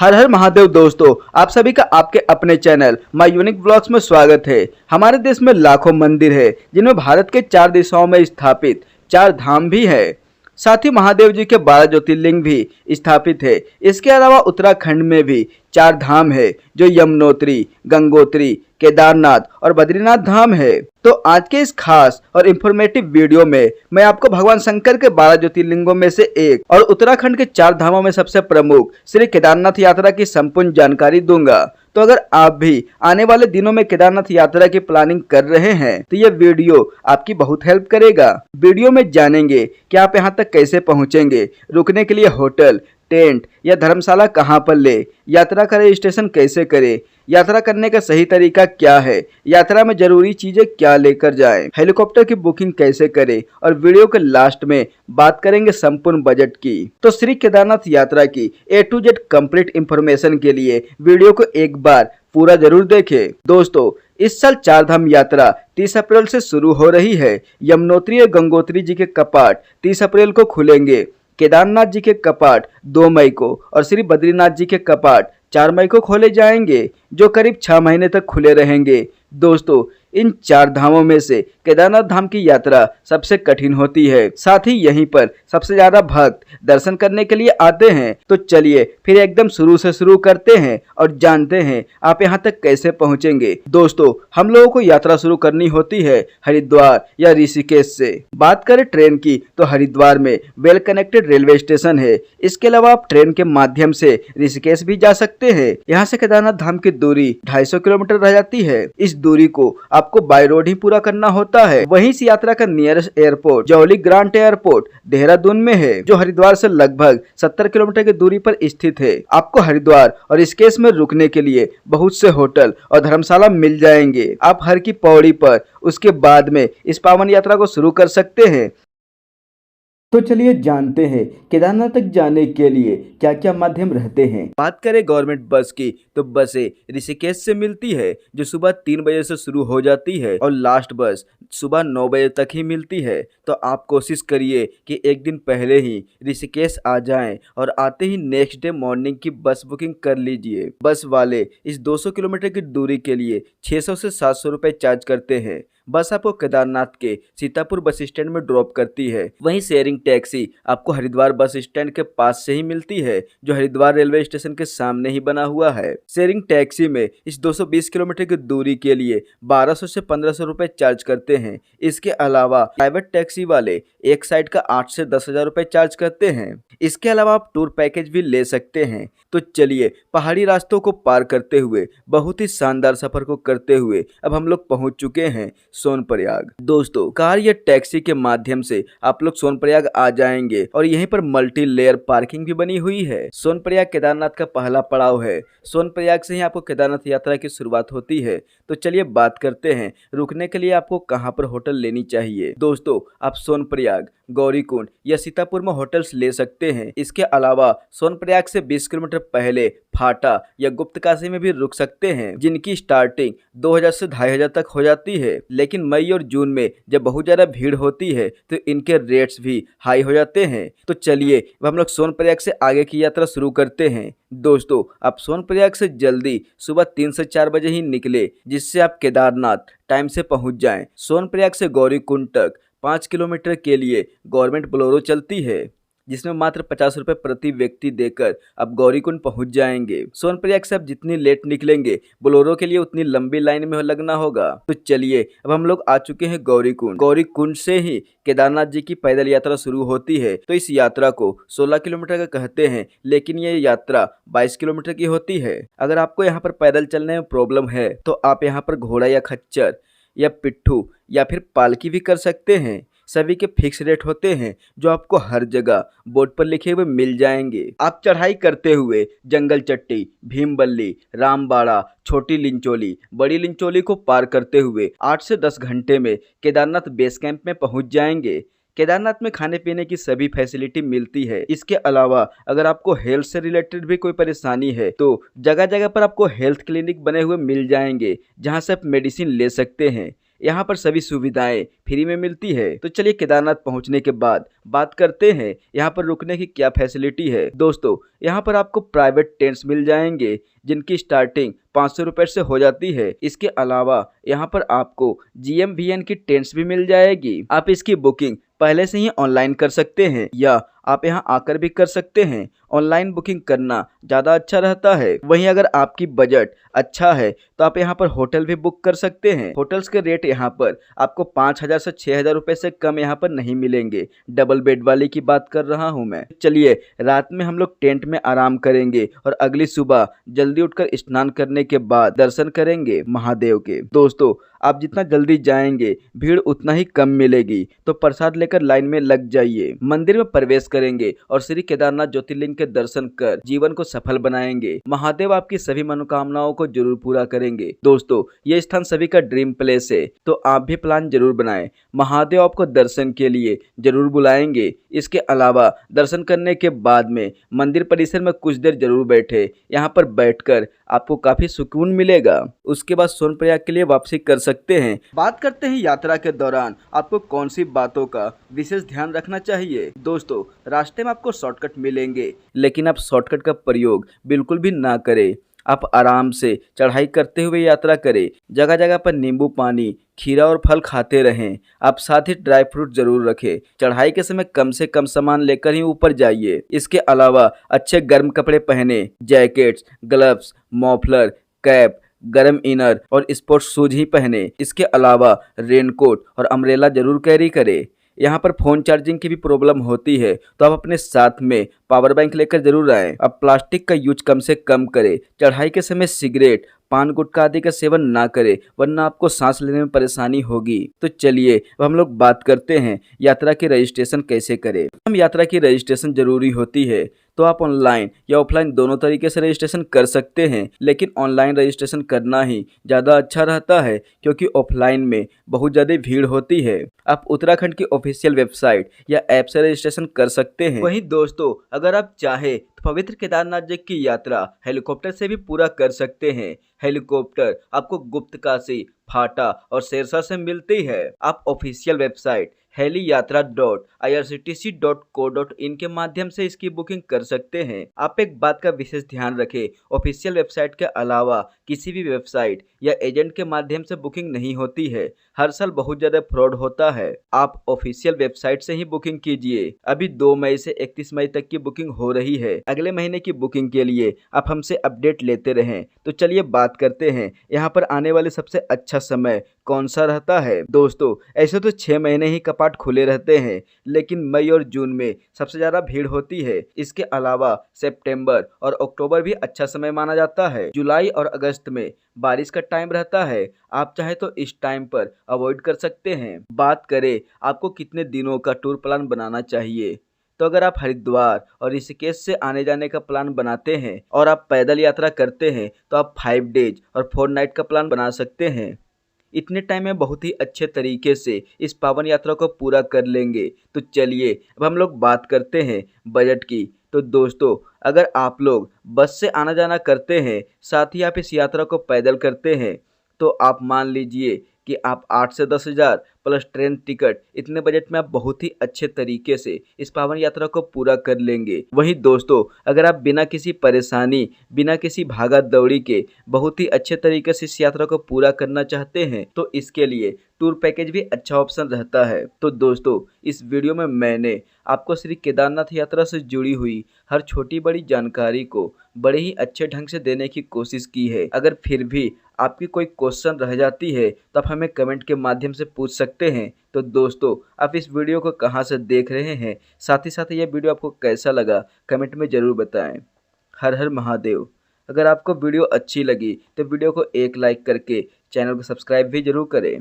हर हर महादेव दोस्तों, आप सभी का आपके अपने चैनल माय यूनिक ब्लॉग्स में स्वागत है। हमारे देश में लाखों मंदिर है जिनमें भारत के 4 दिशाओं में स्थापित 4 धाम भी है। साथ ही महादेव जी के 12 ज्योतिर्लिंग भी स्थापित है। इसके अलावा उत्तराखंड में भी 4 धाम है जो यमुनोत्री, गंगोत्री, केदारनाथ और बद्रीनाथ धाम है। तो आज के इस खास और इंफॉर्मेटिव वीडियो में मैं आपको भगवान शंकर के 12 ज्योतिर्लिंगों में से एक और उत्तराखंड के 4 धामों में सबसे प्रमुख श्री केदारनाथ यात्रा की संपूर्ण जानकारी दूंगा। तो अगर आप भी आने वाले दिनों में केदारनाथ यात्रा की प्लानिंग कर रहे हैं तो ये वीडियो आपकी बहुत हेल्प करेगा। वीडियो में जानेंगे कि आप यहाँ तक कैसे पहुँचेंगे, रुकने के लिए होटल, टेंट या धर्मशाला कहाँ पर ले, यात्रा का रजिस्ट्रेशन कैसे करें, यात्रा करने का सही तरीका क्या है, यात्रा में जरूरी चीजें क्या लेकर जाएं, हेलीकॉप्टर की बुकिंग कैसे करें और वीडियो के लास्ट में बात करेंगे संपूर्ण बजट की। तो श्री केदारनाथ यात्रा की A to Z complete information के लिए वीडियो को एक बार पूरा जरूर देखें। दोस्तों, इस साल 4 धाम यात्रा 30 अप्रैल से शुरू हो रही है। यमुनोत्री और गंगोत्री जी के कपाट 30 अप्रैल को खुलेंगे। केदारनाथ जी के कपाट 2 मई को और श्री बद्रीनाथ जी के कपाट 4 मई को खोले जाएंगे, जो करीब 6 महीने तक खुले रहेंगे। दोस्तों, इन 4 धामों में से केदारनाथ धाम की यात्रा सबसे कठिन होती है। साथ ही यहीं पर सबसे ज्यादा भक्त दर्शन करने के लिए आते हैं। तो चलिए फिर एकदम शुरू से शुरू करते हैं और जानते हैं आप यहाँ तक कैसे पहुँचेंगे। दोस्तों, हम लोगों को यात्रा शुरू करनी होती है हरिद्वार या ऋषिकेश से। बात करें ट्रेन की तो हरिद्वार में वेल कनेक्टेड रेलवे स्टेशन है। इसके अलावा आप ट्रेन के माध्यम से ऋषिकेश भी जा सकते हैं। यहाँ से केदारनाथ धाम की दूरी 250 किलोमीटर रह जाती है। इस दूरी को आपको बाय रोड ही पूरा करना होता है। वहीं इस यात्रा का nearest airport Jolly grant airport Dehradun में है, जो हरिद्वार से लगभग 70 किलोमीटर की दूरी पर स्थित है। आपको हरिद्वार और ऋषिकेश में रुकने के लिए बहुत से होटल और धर्मशाला मिल जाएंगे। आप हर की पौड़ी पर उसके बाद में इस पावन यात्रा को शुरू कर सकते हैं। तो चलिए जानते हैं केदारनाथ तक जाने के लिए क्या क्या माध्यम रहते हैं। बात करें गवर्नमेंट बस की तो बसें ऋषिकेश से मिलती है, जो सुबह 3 बजे से शुरू हो जाती है और लास्ट बस सुबह 9 बजे तक ही मिलती है। तो आप कोशिश करिए कि एक दिन पहले ही ऋषिकेश आ जाएं और आते ही नेक्स्ट डे मॉर्निंग की बस बुकिंग कर लीजिए। बस वाले इस 200 किलोमीटर की दूरी के लिए 600 से 700 रुपए चार्ज करते हैं। बस आपको केदारनाथ के सीतापुर बस स्टैंड में ड्रॉप करती है। वहीं शेयरिंग टैक्सी आपको हरिद्वार बस स्टैंड के पास से ही मिलती है, जो हरिद्वार रेलवे स्टेशन के सामने ही बना हुआ है। शेयरिंग टैक्सी में इस 220 किलोमीटर की दूरी के लिए 1200 से 1500 रुपए चार्ज करते हैं। इसके अलावा प्राइवेट टैक्सी वाले एक साइड का 8 से 10,000 रुपए चार्ज करते हैं। इसके अलावा आप टूर पैकेज भी ले सकते हैं। तो चलिए पहाड़ी रास्तों को पार करते हुए, बहुत ही शानदार सफर को करते हुए अब हम लोग पहुंच चुके हैं सोनप्रयाग। दोस्तों, कार या टैक्सी के माध्यम से आप लोग सोनप्रयाग आ जाएंगे और यहीं पर मल्टी लेयर पार्किंग भी बनी हुई है। सोनप्रयाग केदारनाथ का पहला पड़ाव है। सोनप्रयाग से ही आपको केदारनाथ यात्रा की शुरुआत होती है। तो चलिए बात करते हैं रुकने के लिए आपको कहां पर होटल लेनी चाहिए। दोस्तों, आप सोनप्रयाग, गौरीकुंड या सीतापुर में होटल्स ले सकते हैं। इसके अलावा सोनप्रयाग से 20 किलोमीटर पहले फाटा या गुप्तकाशी में भी रुक सकते हैं, जिनकी स्टार्टिंग 2000 से 2500 तक हो जाती है। लेकिन मई और जून में जब बहुत ज्यादा भीड़ होती है तो इनके रेट्स भी हाई हो जाते हैं। तो चलिए अब हम लोग सोनप्रयाग से आगे की यात्रा शुरू करते हैं। दोस्तों, आप सोनप्रयाग से जल्दी सुबह 3 से 4 बजे ही निकले, जिससे आप केदारनाथ टाइम से पहुंच जाएं। सोनप्रयाग से गौरीकुंड तक 5 किलोमीटर के लिए गवर्नमेंट बोलेरो चलती है, जिसमें मात्र 50 रुपए प्रति व्यक्ति देकर आप गौरीकुंड पहुंच जाएंगे। सोनप्रयाग से आप जितनी लेट निकलेंगे बोलेरो के लिए उतनी लंबी लाइन में लगना होगा। तो चलिए अब हम लोग आ चुके हैं गौरीकुंड। गौरीकुंड से ही केदारनाथ जी की पैदल यात्रा शुरू होती है। तो इस यात्रा को 16 किलोमीटर का कहते हैं, लेकिन ये यात्रा 22 किलोमीटर की होती है। अगर आपको यहाँ पर पैदल चलने में प्रॉब्लम है तो आप यहाँ पर घोड़ा या खच्चर या पिट्ठू या फिर पालकी भी कर सकते हैं। सभी के फिक्स रेट होते हैं, जो आपको हर जगह बोर्ड पर लिखे हुए मिल जाएंगे। आप चढ़ाई करते हुए जंगल चट्टी, भीमबल्ली, रामबाड़ा, छोटी लिंचोली, बड़ी लिंचोली को पार करते हुए 8 से 10 घंटे में केदारनाथ बेस कैंप में पहुंच जाएंगे। केदारनाथ में खाने पीने की सभी फैसिलिटी मिलती है। इसके अलावा अगर आपको हेल्थ से रिलेटेड भी कोई परेशानी है तो जगह जगह पर आपको हेल्थ क्लिनिक बने हुए मिल जाएंगे, जहां से आप मेडिसिन ले सकते हैं। यहाँ पर सभी सुविधाएं फ्री में मिलती है। तो चलिए केदारनाथ पहुंचने के बाद बात करते हैं यहाँ पर रुकने की क्या फैसिलिटी है। दोस्तों यहाँ पर आपको प्राइवेट टेंट्स मिल जाएंगे जिनकी स्टार्टिंग 500 रुपए से हो जाती है। इसके अलावा यहाँ पर आपको GMVN की टेंट्स भी मिल जाएगी। आप इसकी बुकिंग पहले से ही ऑनलाइन कर सकते हैं या आप यहाँ आकर भी कर सकते हैं। ऑनलाइन बुकिंग करना ज़्यादा अच्छा रहता है। वहीं अगर आपकी बजट अच्छा है तो आप यहाँ पर होटल भी बुक कर सकते हैं। होटल्स के रेट यहाँ पर आपको 5,000 से 6,000 रुपए से कम यहाँ पर नहीं मिलेंगे। डबल बेड वाले की बात कर रहा हूँ मैं। चलिए रात में हम लोग टेंट में आराम करेंगे और अगली सुबह जल्दी उठकर स्नान करने के बाद दर्शन करेंगे महादेव के। दोस्तों आप जितना जल्दी जाएंगे भीड़ उतना ही कम मिलेगी, तो प्रसाद लेकर लाइन में लग जाइए। मंदिर में प्रवेश करेंगे और श्री केदारनाथ ज्योतिर्लिंग के दर्शन कर जीवन को सफल बनाएंगे। महादेव आपकी सभी मनोकामनाओं को जरूर पूरा करेंगे। दोस्तों ये स्थान सभी का ड्रीम प्लेस है, तो आप भी प्लान जरूर बनाएं। महादेव आपको दर्शन के लिए जरूर बुलाएंगे। इसके अलावा दर्शन करने के बाद में मंदिर परिसर में कुछ देर जरूर बैठे। यहाँ पर बैठकर आपको काफी सुकून मिलेगा। उसके बाद सोनप्रयाग के लिए वापसी कर सकते हैं। बात करते हैं यात्रा के दौरान आपको कौन सी बातों का विशेष ध्यान रखना चाहिए। दोस्तों रास्ते में आपको शॉर्टकट मिलेंगे, लेकिन आप शॉर्टकट का प्रयोग बिल्कुल भी ना करें। आप आराम से चढ़ाई करते हुए यात्रा करें। जगह जगह पर नींबू पानी, खीरा और फल खाते रहें। आप साथ ही ड्राई फ्रूट जरूर रखें। चढ़ाई के समय कम से कम सामान लेकर ही ऊपर जाइए। इसके अलावा अच्छे गर्म कपड़े पहने, जैकेट्स, ग्लव्स, मॉफलर, कैप, गर्म इनर और स्पोर्ट्स शूज ही पहने। इसके अलावा रेनकोट और अम्ब्रेला जरूर कैरी करें। यहाँ पर फ़ोन चार्जिंग की भी प्रॉब्लम होती है, तो आप अपने साथ में पावर बैंक लेकर जरूर आएँ। अब प्लास्टिक का यूज कम से कम करें। चढ़ाई के समय सिगरेट, पान गुटखा आदि का सेवन ना करें, वरना आपको सांस लेने में परेशानी होगी। तो चलिए अब हम लोग बात करते हैं यात्रा की रजिस्ट्रेशन कैसे करें। हम यात्रा की रजिस्ट्रेशन जरूरी होती है, तो आप ऑनलाइन या ऑफलाइन दोनों तरीके से रजिस्ट्रेशन कर सकते हैं, लेकिन ऑनलाइन रजिस्ट्रेशन करना ही ज़्यादा अच्छा रहता है, क्योंकि ऑफलाइन में बहुत ज़्यादा भीड़ होती है। आप उत्तराखंड की ऑफिशियल वेबसाइट या ऐप से रजिस्ट्रेशन कर सकते हैं। वहीं दोस्तों अगर आप चाहे तो पवित्र केदारनाथ जी की यात्रा हेलीकॉप्टर से भी पूरा कर सकते हैं। हेलीकॉप्टर आपको गुप्तकाशी, फाटा और शेरशाह से मिलती है। आप ऑफिशियल वेबसाइट heliyatra.irctc.co.in के माध्यम से इसकी बुकिंग कर सकते हैं। आप एक बात का विशेष ध्यान रखें, ऑफिशियल वेबसाइट के अलावा किसी भी वेबसाइट या एजेंट के माध्यम से बुकिंग नहीं होती है। हर साल बहुत ज्यादा फ्रॉड होता है। आप ऑफिशियल वेबसाइट से ही बुकिंग कीजिए। अभी 2 मई से 31 मई तक की बुकिंग हो रही है। अगले महीने की बुकिंग के लिए आप हमसे अपडेट लेते रहें। तो चलिए बात करते हैं यहाँ पर आने वाले सबसे अच्छा समय कौन सा रहता है। दोस्तों ऐसे तो 6 महीने ही कपाट खुले रहते हैं, लेकिन मई और जून में सबसे ज्यादा भीड़ होती है। इसके अलावा सितंबर और अक्टूबर भी अच्छा समय माना जाता है। जुलाई और अगस्त में बारिश का टाइम रहता है। आप चाहे तो इस टाइम पर अवॉइड कर सकते हैं। बात करें आपको कितने दिनों का टूर प्लान बनाना चाहिए, तो अगर आप हरिद्वार और ऋषिकेश से आने जाने का प्लान बनाते हैं और आप पैदल यात्रा करते हैं, तो आप 5 डेज और 4 नाइट का प्लान बना सकते हैं। इतने टाइम में बहुत ही अच्छे तरीके से इस पावन यात्रा को पूरा कर लेंगे। तो चलिए अब हम लोग बात करते हैं बजट की। तो दोस्तों अगर आप लोग बस से आना जाना करते हैं, साथ ही आप इस यात्रा को पैदल करते हैं, तो आप मान लीजिए कि आप 8 से 10 हज़ार प्लस ट्रेन टिकट, इतने बजट में आप बहुत ही अच्छे तरीके से इस पावन यात्रा को पूरा कर लेंगे। वहीं दोस्तों अगर आप बिना किसी परेशानी, बिना किसी भागा दौड़ी के बहुत ही अच्छे तरीके से इस यात्रा को पूरा करना चाहते हैं, तो इसके लिए टूर पैकेज भी अच्छा ऑप्शन रहता है। तो दोस्तों इस वीडियो में मैंने आपको श्री केदारनाथ यात्रा से जुड़ी हुई हर छोटी बड़ी जानकारी को बड़े ही अच्छे ढंग से देने की कोशिश की है। अगर फिर भी आपकी कोई क्वेश्चन रह जाती है तो आप हमें कमेंट के माध्यम से पूछ सकते हैं। तो दोस्तों आप इस वीडियो को कहां से देख रहे हैं, साथ ही साथ यह वीडियो आपको कैसा लगा कमेंट में ज़रूर बताएं। हर हर महादेव। अगर आपको वीडियो अच्छी लगी तो वीडियो को एक लाइक करके चैनल को सब्सक्राइब भी जरूर करें।